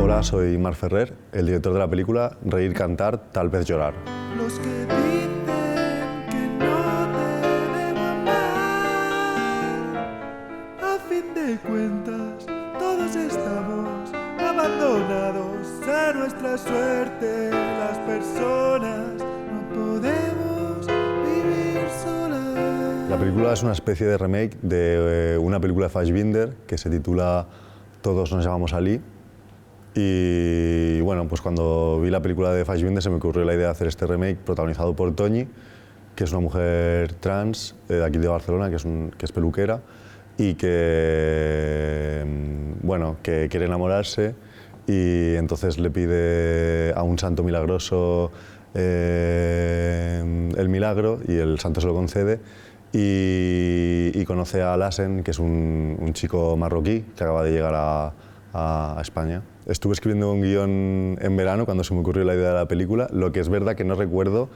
Hola, soy Marc Ferrer, el director de la película Reír, cantar, tal vez llorar. Los que dicen que no te debo amar, a fin de cuentas todos estamos abandonados a nuestra suerte. Las personas no podemos vivir solas. La película es una especie de remake de una película de Fassbinder que se titula Todos nos llamamos Ali. Y bueno, pues cuando vi la película de Fassbinder se me ocurrió la idea de hacer este remake protagonizado por Toñi, que es una mujer trans de aquí de Barcelona, que es peluquera y que, bueno, que quiere enamorarse y entonces le pide a un santo milagroso el milagro y el santo se lo concede y conoce a Lassen, que es un chico marroquí que acaba de llegar a España. Estuve escribiendo un guión en verano cuando se me ocurrió la idea de la película. Lo que es verdad que no recuerdo,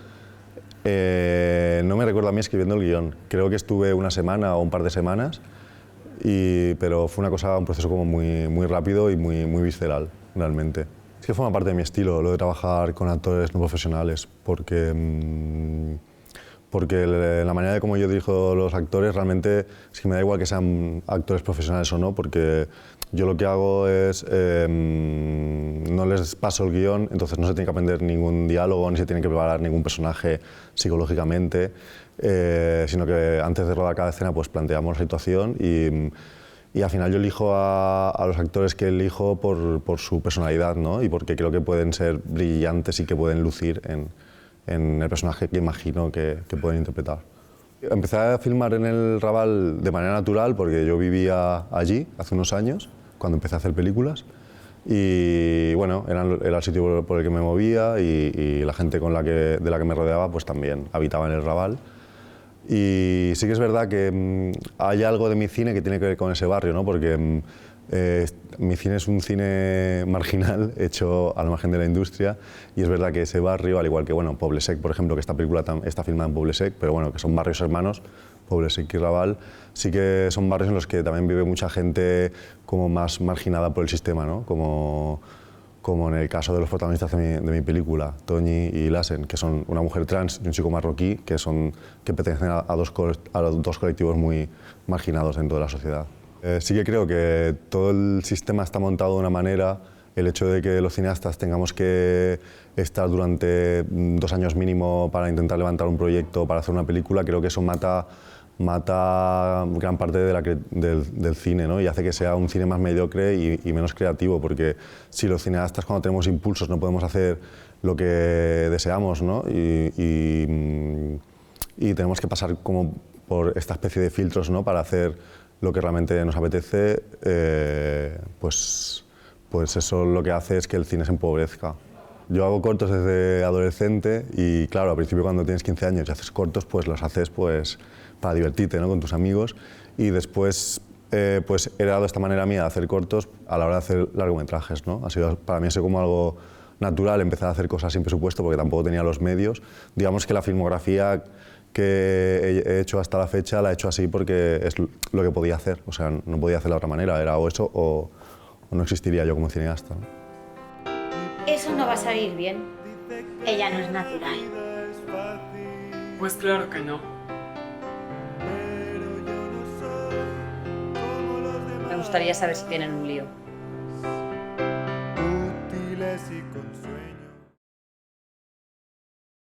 no me recuerdo a mí escribiendo el guión. Creo que estuve una semana o un par de semanas, pero fue un proceso como muy rápido y muy visceral, realmente. Es que forma parte de mi estilo, lo de trabajar con actores no profesionales, porque la manera de cómo yo dirijo los actores realmente es que me da igual que sean actores profesionales o no, porque yo lo que hago es no les paso el guión, entonces no se tiene que aprender ningún diálogo, ni se tiene que preparar ningún personaje psicológicamente, sino que antes de rodar cada escena pues planteamos la situación y al final yo elijo a los actores que elijo por su personalidad, ¿no? Y porque creo que pueden ser brillantes y que pueden lucir en el personaje que imagino que pueden interpretar. Empecé a filmar en el Raval de manera natural porque yo vivía allí hace unos años, cuando empecé a hacer películas, y bueno, era el sitio por el que me movía y la gente de la que me rodeaba pues también habitaba en el Raval. Y sí que es verdad que hay algo de mi cine que tiene que ver con ese barrio, ¿no? Porque mi cine es un cine marginal, hecho al margen de la industria, y es verdad que ese barrio, al igual que bueno, Poble Sec, por ejemplo, que esta película está filmada en Poble Sec, pero bueno, que son barrios hermanos, Poble Sec y Raval, sí que son barrios en los que también vive mucha gente como más marginada por el sistema, ¿no? Como en el caso de los protagonistas de mi película, Toñi y Lassen, que son una mujer trans y un chico marroquí, que pertenecen a dos colectivos muy marginados dentro de la sociedad. Sí que creo que todo el sistema está montado de una manera, el hecho de que los cineastas tengamos que estar durante 2 años mínimo para intentar levantar un proyecto, para hacer una película, creo que eso mata gran parte del cine, ¿no? Y hace que sea un cine más mediocre y menos creativo, porque si los cineastas cuando tenemos impulsos no podemos hacer lo que deseamos, ¿no? Y tenemos que pasar como por esta especie de filtros, ¿no? Para hacer lo que realmente nos apetece, pues eso lo que hace es que el cine se empobrezca. Yo hago cortos desde adolescente y claro, al principio cuando tienes 15 años y haces cortos, pues los haces pues para divertirte, ¿no? Con tus amigos, y después pues he dado esta manera mía de hacer cortos a la hora de hacer largometrajes, ¿no? Para mí ha sido como algo natural empezar a hacer cosas sin presupuesto porque tampoco tenía los medios. Digamos que la filmografía que he hecho hasta la fecha la he hecho así porque es lo que podía hacer, o sea, no podía hacer de otra manera, era o eso o no existiría yo como cineasta, ¿no? Eso no va a salir bien. Ella no es natural. Pues claro que no. Me gustaría saber si tienen un lío.